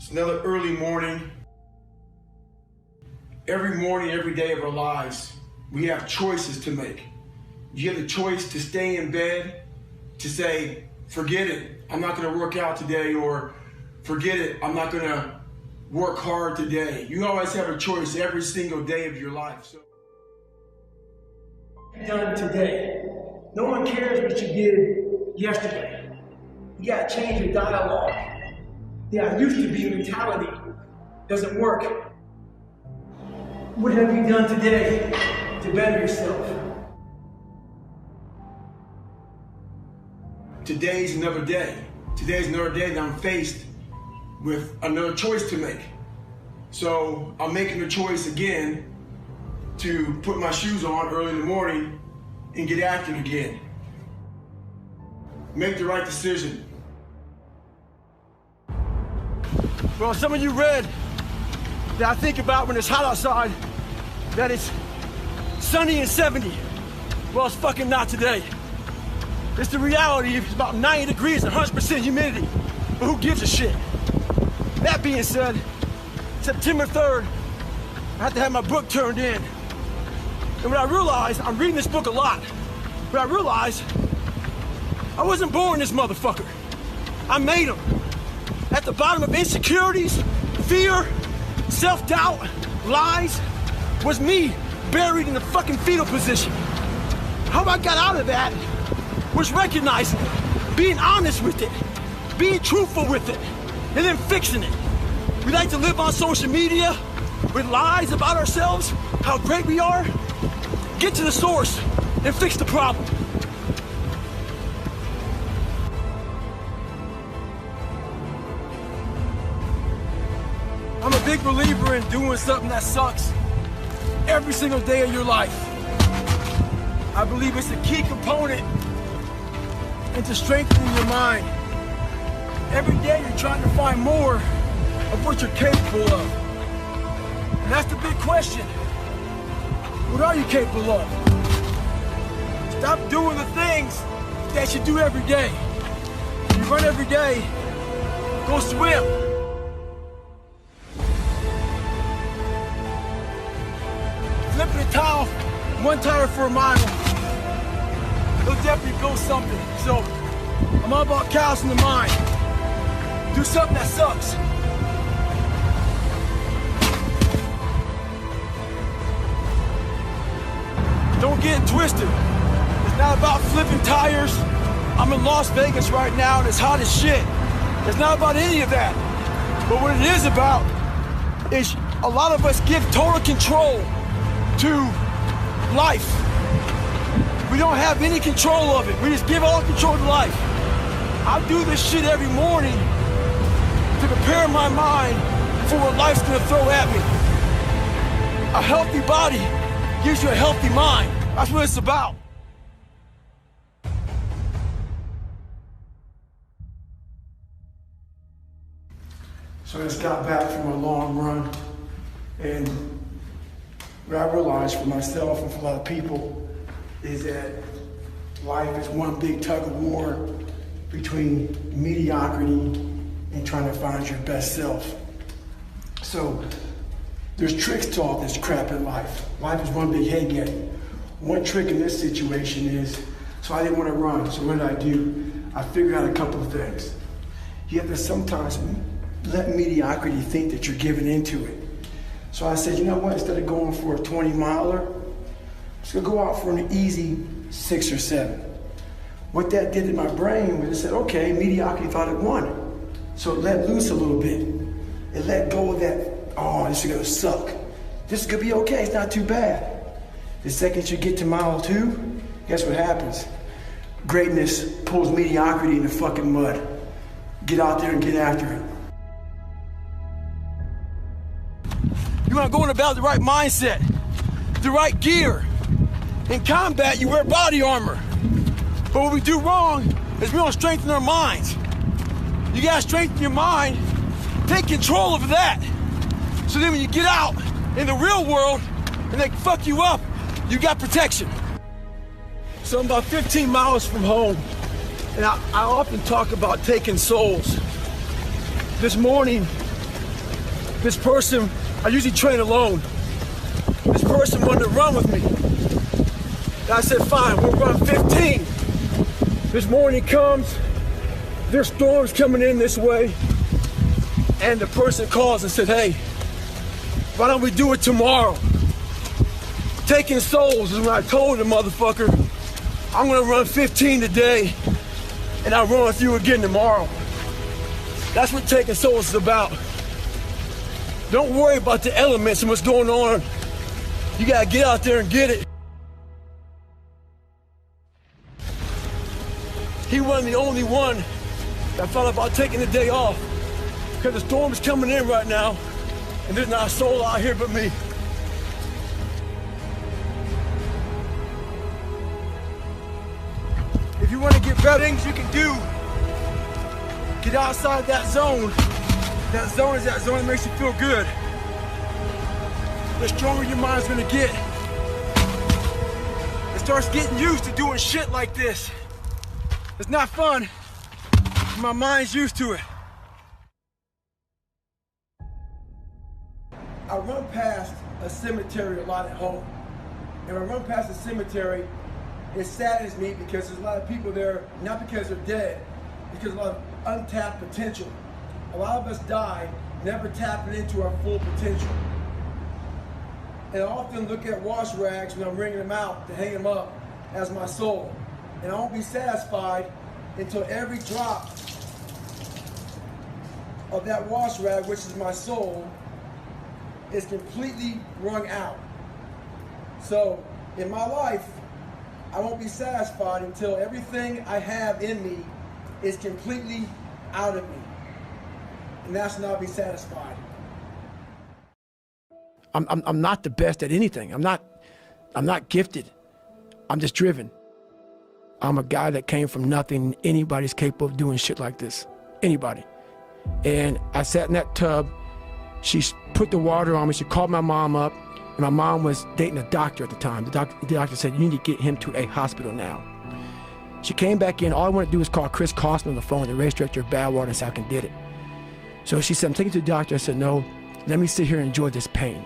It's another early morning. Every morning, every day of our lives, we have choices to make. You have the choice to stay in bed, to say, forget it, I'm not gonna work out today, or forget it, I'm not gonna work hard today. You always have a choice every single day of your life. So, done today. No one cares what you did yesterday. You gotta change your dialogue. Yeah, I used to be mentality doesn't work. What have you done today to better yourself? Today's another day. Today's another day that I'm faced with another choice to make. So I'm making the choice again to put my shoes on early in the morning and get active again. Make the right decision. Well, some of you read that I think about when it's hot outside, that it's sunny and 70. Well, it's fucking not today. It's the reality. It's about 90 degrees and 100% humidity. But who gives a shit? That being said, September 3rd, I had to have my book turned in. And what I realized, I'm reading this book a lot, but I realized I wasn't born this motherfucker. I made him. At the bottom of insecurities, fear, self-doubt, lies, was me buried in the fucking fetal position. How I got out of that was recognizing it, being honest with it, being truthful with it, and then fixing it. We like to live on social media with lies about ourselves, how great we are. Get to the source and fix the problem. I'm a big believer in doing something that sucks every single day of your life. I believe it's a key component into strengthening your mind. Every day you're trying to find more of what you're capable of. And that's the big question. What are you capable of? Stop doing the things that you do every day. You run every day, go swim. Flipping a towel, one tire for a mile. It'll definitely build something. So, I'm all about callousing the mind. Do something that sucks. Don't get it twisted. It's not about flipping tires. I'm in Las Vegas right now and it's hot as shit. It's not about any of that. But what it is about is a lot of us give total control to life. We don't have any control of it. We just give all control to life. I do this shit every morning to prepare my mind for what life's gonna throw at me. A healthy body gives you a healthy mind. That's what it's about. So I just got back from a long run, and what I realized for myself and for a lot of people is that life is one big tug of war between mediocrity and trying to find your best self. So there's tricks to all this crap in life. Life is one big head game. One trick in this situation is, so I didn't want to run, so what did I do? I figured out a couple of things. You have to sometimes let mediocrity think that you're giving into it. So I said, you know what, instead of going for a 20-miler, I'm just gonna go out for an easy 6 or 7. What that did to my brain was it said, okay, mediocrity thought it won. So it let loose a little bit. It let go of that, oh, this is gonna suck. This is gonna be okay, it's not too bad. The second you get to mile 2, guess what happens? Greatness pulls mediocrity in the fucking mud. Get out there and get after it. You wanna go in about the right mindset, the right gear. In combat, you wear body armor. But what we do wrong is we don't strengthen our minds. You gotta strengthen your mind, take control of that. So then when you get out in the real world and they fuck you up, you got protection. So I'm about 15 miles from home, and I often talk about taking souls. This morning, this person, I usually train alone. This person wanted to run with me. And I said, fine, we'll run 15. This morning comes, there's storms coming in this way, and the person calls and said, hey, why don't we do it tomorrow? Taking souls is when I told the motherfucker, I'm gonna run 15 today, and I'll run with you again tomorrow. That's what taking souls is about. Don't worry about the elements and what's going on. You gotta get out there and get it. He wasn't the only one that thought about taking the day off, because the storm is coming in right now, and there's not a soul out here but me. If you want to get better, things you can do, get outside that zone. That zone is that zone that makes you feel good. The stronger your mind's gonna get. It starts getting used to doing shit like this. It's not fun. My mind's used to it. I run past a cemetery a lot at home. And when I run past a cemetery, it saddens me because there's a lot of people there, not because they're dead, because a lot of untapped potential. A lot of us die never tapping into our full potential. And I often look at wash rags when I'm wringing them out to hang them up as my soul. And I won't be satisfied until every drop of that wash rag, which is my soul, is completely wrung out. So in my life, I won't be satisfied until everything I have in me is completely out of me. And that's when I'll be satisfied. I'm not the best at anything. I'm not gifted. I'm just driven. I'm a guy that came from nothing. Anybody's capable of doing shit like this. Anybody. And I sat in that tub. She put the water on me. She called my mom up. And my mom was dating a doctor at the time. The doctor said, you need to get him to a hospital now. She came back in. All I wanted to do was call Chris Costner on the phone, the race director of Badwater, and say I can did it. So she said, I'm taking you to the doctor. I said, no, let me sit here and enjoy this pain.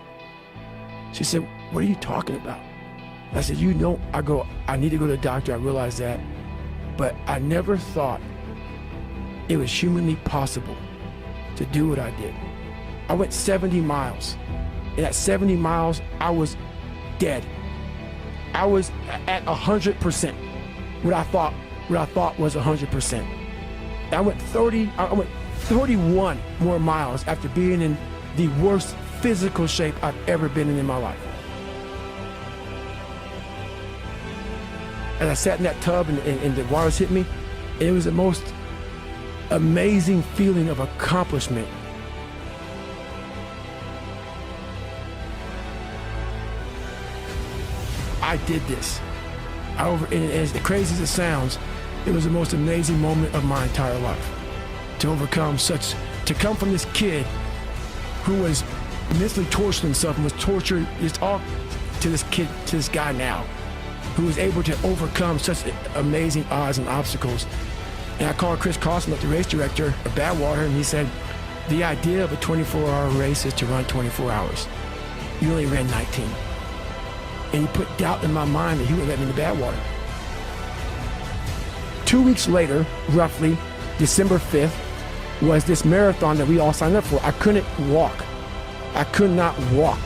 She said, what are you talking about? I said, you know, I need to go to the doctor. I realized that. But I never thought it was humanly possible to do what I did. I went 70 miles. And at 70 miles, I was dead. I was at 100%. What I thought was 100%. I went 31 more miles after being in the worst physical shape I've ever been in my life. As I sat in that tub and the waters hit me, it was the most amazing feeling of accomplishment. I did this. And as crazy as it sounds, it was the most amazing moment of my entire life. To come from this kid who was mentally torturing himself and was tortured, it's all to this guy now, who was able to overcome such amazing odds and obstacles. And I called Chris Costner, the race director of Badwater, and he said, the idea of a 24-hour race is to run 24 hours. You only ran 19. And he put doubt in my mind that he would let me into Badwater. 2 weeks later, roughly, December 5th, was this marathon that we all signed up for. I couldn't walk. I could not walk.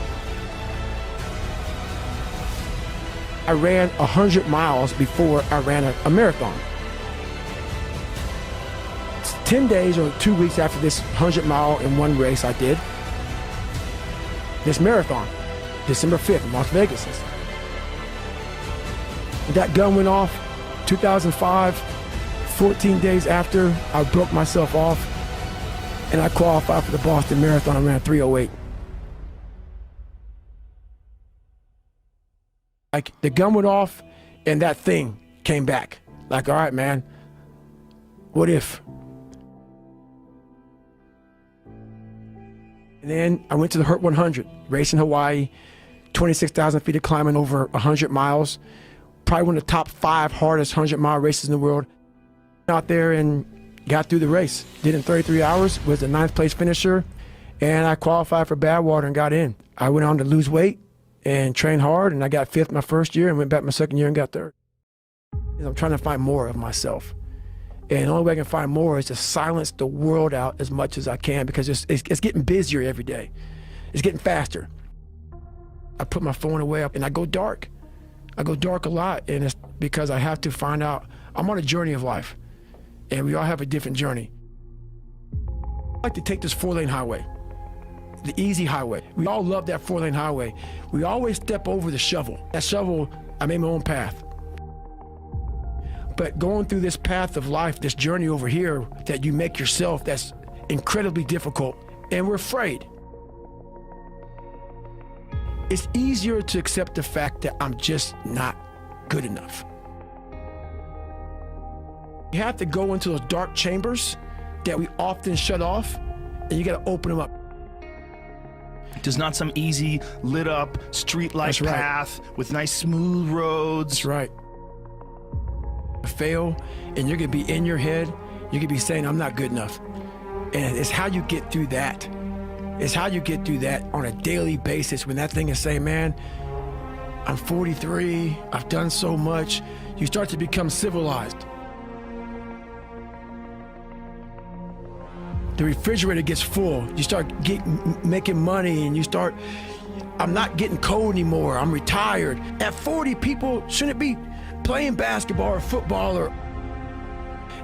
I ran 100 miles before I ran a marathon. 10 days or 2 weeks after this 100 mile in one race I did, this marathon, December 5th in Las Vegas. That gun went off 2005, 14 days after I broke myself off, and I qualified for the Boston Marathon. I ran 3:08. Like, the gun went off and that thing came back. Like, all right, man, what if? And then I went to the Hurt 100, race in Hawaii, 26,000 feet of climbing over 100 miles. Probably one of the top 5 hardest 100-mile races in the world. Out there and got through the race. Did it in 33 hours, was the 9th place finisher, And I qualified for Badwater and got in. I went on to lose weight and train hard, and I got 5th my first year and went back my second year and got 3rd. I'm trying to find more of myself. And the only way I can find more is to silence the world out as much as I can, because it's getting busier every day. It's getting faster. I put my phone away and I go dark. I go dark a lot, and it's because I have to find out. I'm on a journey of life, and we all have a different journey. I like to take this 4-lane highway, the easy highway. We all love that 4-lane highway. We always step over the shovel. That shovel, I made my own path. But going through this path of life, this journey over here that you make yourself, that's incredibly difficult, and we're afraid. It's easier to accept the fact that I'm just not good enough. You have to go into those dark chambers that we often shut off, and you got to open them up. There's not some easy, lit up, street-like path with nice, smooth roads. That's right. Fail, and you're gonna be in your head, you're gonna be saying, I'm not good enough. And it's how you get through that. It's how you get through that on a daily basis, when that thing is saying, man, I'm 43, I've done so much. You start to become civilized. The refrigerator gets full. You start making money, and you start, I'm not getting cold anymore, I'm retired. At 40, people shouldn't be playing basketball or football. Or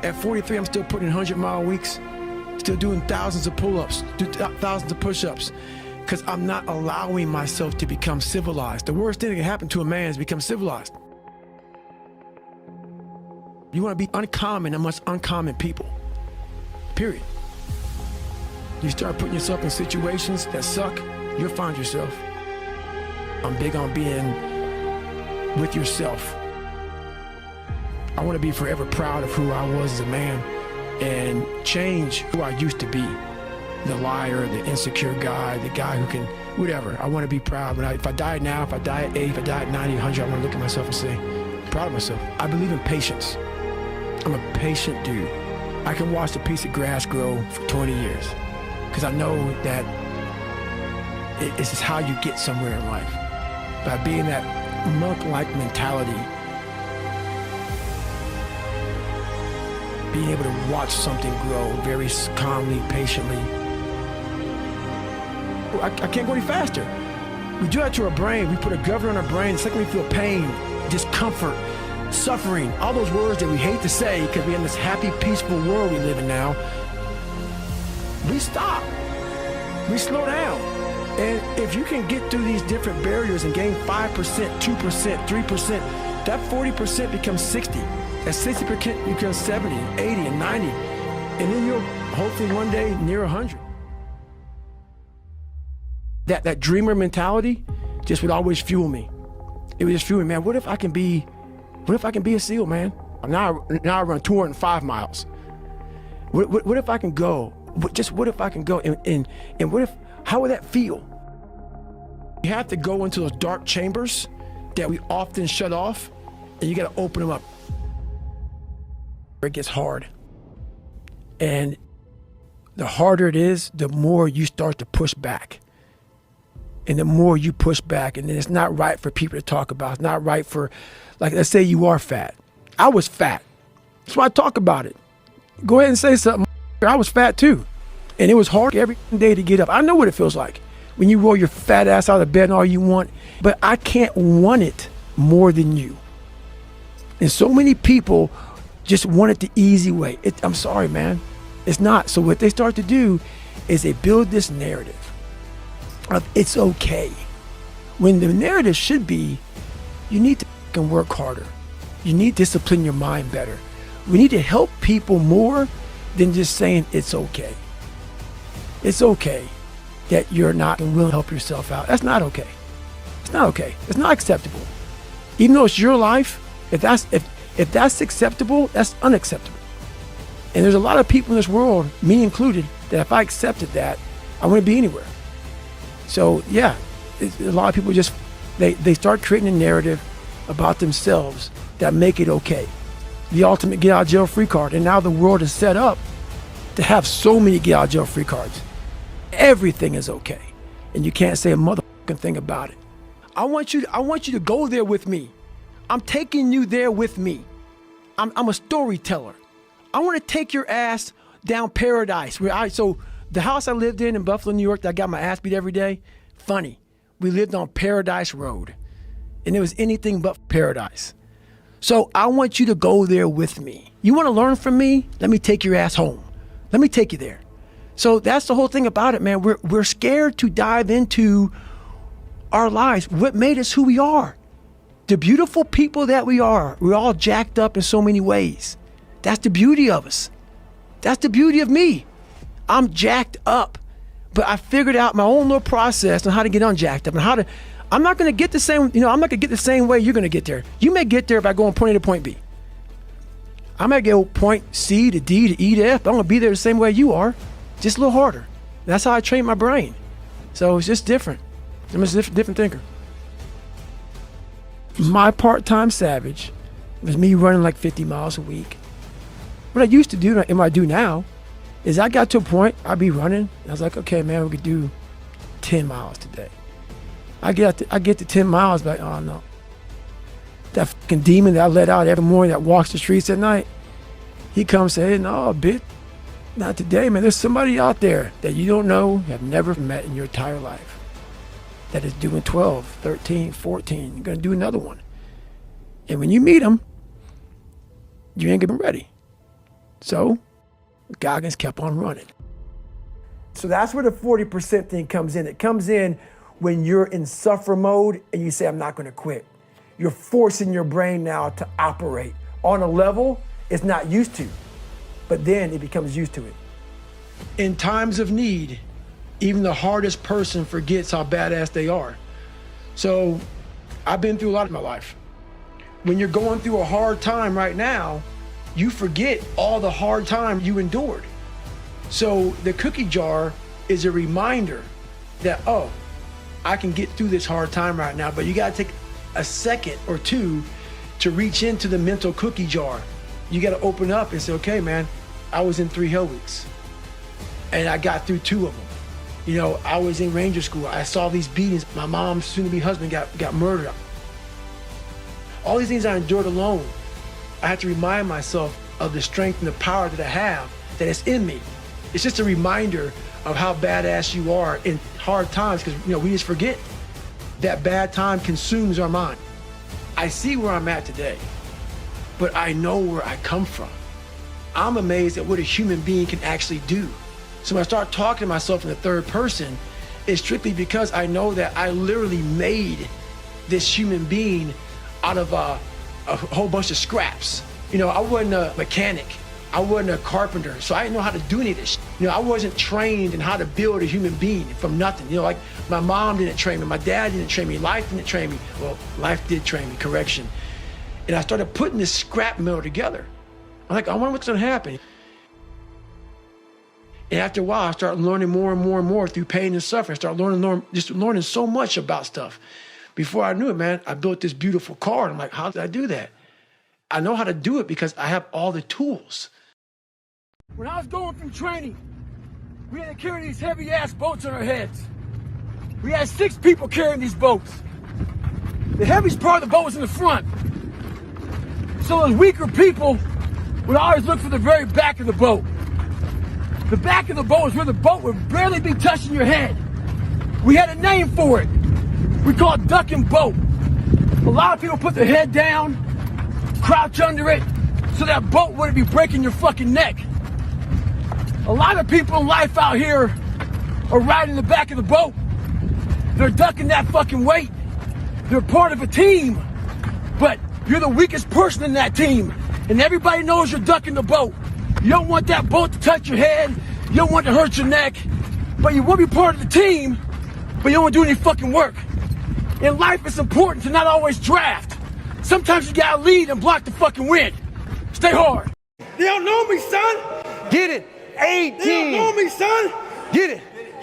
at 43, I'm still putting 100-mile weeks, still doing thousands of pull-ups, thousands of push-ups, because I'm not allowing myself to become civilized. The worst thing that can happen to a man is become civilized. You want to be uncommon amongst uncommon people, period. You start putting yourself in situations that suck, you'll find yourself. I'm big on being with yourself. I want to be forever proud of who I was as a man and change who I used to be. The liar, the insecure guy, the guy who can, whatever. I want to be proud. If I die now, if I die at 80, if I die at 90, 100, I want to look at myself and say, I'm proud of myself. I believe in patience. I'm a patient dude. I can watch a piece of grass grow for 20 years because I know that this is how you get somewhere in life. By being that monk-like mentality, being able to watch something grow very calmly, patiently. I can't go any faster. We do that to our brain. We put a governor on our brain. The second we feel pain, discomfort, suffering, all those words that we hate to say because we're in this happy, peaceful world we live in now, we stop. We slow down. And if you can get through these different barriers and gain 5%, 2%, 3%, that 40% becomes 60. That 60% becomes 70, 80, and 90. And then you'll hopefully one day near 100. That dreamer mentality just would always fuel me. It would just fuel me, man, what if I can be a SEAL, man? Now I run 205 miles. What if I can go? What if I can go? And what if, how would that feel? You have to go into those dark chambers that we often shut off, and you got to open them up. It gets hard. And the harder it is, the more you start to push back. And the more you push back, and then it's not right for people to talk about. It's not right for, like, let's say you are fat. I was fat. That's why I talk about it. Go ahead and say something. I was fat too. And it was hard every day to get up. I know what it feels like when you roll your fat ass out of bed and all you want, but I can't want it more than you. And so many people just want it the easy way. I'm sorry, man. It's not. So what they start to do is they build this narrative of it's okay. When the narrative should be, you need to work harder. You need to discipline your mind better. We need to help people more than just saying it's okay. It's okay that you're not and will help yourself out. That's not okay. It's not okay. It's not acceptable. Even though it's your life, if that's acceptable, that's unacceptable. And there's a lot of people in this world, me included, that if I accepted that, I wouldn't be anywhere. So yeah, a lot of people just, they start creating a narrative about themselves that make it okay. The ultimate get out of jail free card. And now the world is set up to have so many get out of jail free cards. everything is okay. And you can't say a motherfucking thing about it. I want you to go there with me. I'm taking you there with me. I'm a storyteller. I want to take your ass down paradise. So the house I lived in Buffalo, New York, that I got my ass beat every day, funny. We lived on Paradise Road. And it was anything but paradise. So I want you to go there with me. You want to learn from me? Let me take your ass home. Let me take you there. So that's the whole thing about it, man. We're scared to dive into our lives, what made us who we are. The beautiful people that we are. We're all jacked up in so many ways. That's the beauty of us. That's the beauty of me. I'm jacked up, but I figured out my own little process on how to get unjacked up and how to. I'm not going to get the same. I'm not going to get the same way you're going to get there. You may get there by going point A to point B. I might go point C to D to E to F. But I'm going to be there the same way you are, just a little harder. That's how I train my brain. So it's just different. I'm just a different thinker. My part-time savage was me running like 50 miles a week. What I used to do, and what I do now, is I got to a point, I'd be running, and I was like, okay, man, we could do 10 miles today. I get to 10 miles, but oh no. That fucking demon that I let out every morning that walks the streets at night, he comes and says, no, bitch, not today, man. There's somebody out there that you don't know, have never met in your entire life, that is doing 12, 13, 14. You're going to do another one. And when you meet them, you ain't getting ready. So Goggins kept on running. So that's where the 40% thing comes in. It comes in when you're in suffer mode and you say, I'm not going to quit. You're forcing your brain now to operate on a level it's not used to, but then it becomes used to it. In times of need, even the hardest person forgets how badass they are. So I've been through a lot in my life. When you're going through a hard time right now, you forget all the hard time you endured. So the cookie jar is a reminder that, oh, I can get through this hard time right now, but you gotta take a second or two to reach into the mental cookie jar. You gotta open up and say, okay, man, I was in 3 hell weeks and I got through 2 of them. You know, I was in Ranger School. I saw these beatings. My mom's soon-to-be husband got murdered. All these things I endured alone. I had to remind myself of the strength and the power that I have, that it's in me. It's just a reminder of how badass you are in hard times, because we just forget that bad time consumes our mind. I see where I'm at today, but I know where I come from. I'm amazed at what a human being can actually do. So when I start talking to myself in the third person, it's strictly because I know that I literally made this human being out of a whole bunch of scraps. I wasn't a mechanic. I wasn't a carpenter, so I didn't know how to do any of this. I wasn't trained in how to build a human being from nothing. Like my mom didn't train me, my dad didn't train me, life didn't train me. Well, life did train me, correction. And I started putting this scrap metal together. I'm like, I wonder what's gonna happen. And after a while, I started learning more and more and more through pain and suffering. I started learning so much about stuff. Before I knew it, man, I built this beautiful car. And I'm like, how did I do that? I know how to do it because I have all the tools. When I was going from training, we had to carry these heavy ass boats on our heads. We had 6 people carrying these boats. The heaviest part of the boat was in the front. So those weaker people would always look for the very back of the boat. The back of the boat is where the boat would barely be touching your head. We had a name for it. We called it duck and boat. A lot of people put their head down, crouch under it, so that boat wouldn't be breaking your fucking neck. A lot of people in life out here are riding the back of the boat. They're ducking that fucking weight. They're part of a team, but you're the weakest person in that team, and everybody knows you're ducking the boat. You don't want that boat to touch your head. You don't want it to hurt your neck, but you want to be part of the team, but you don't want to do any fucking work. In life, it's important to not always draft. Sometimes you gotta lead and block the fucking wind. Stay hard. They don't know me, son. Get it. 18. They don't know me, son. Get it.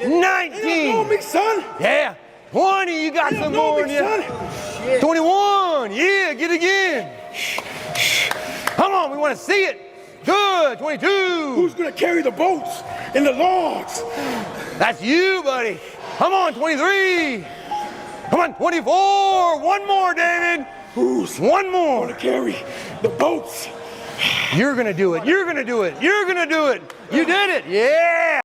19. They don't know me, son. Yeah. 20. You got some more in you. 21. Yeah. Get it again. Come on. We want to see it. Good. 22. Who's gonna carry the boats in the logs. That's you, buddy. Come on, 23. Come on, 24. One more, David. Who's one more? gonna carry the boats? You're gonna do it. You're gonna do it. You're gonna do it. You did it. Yeah.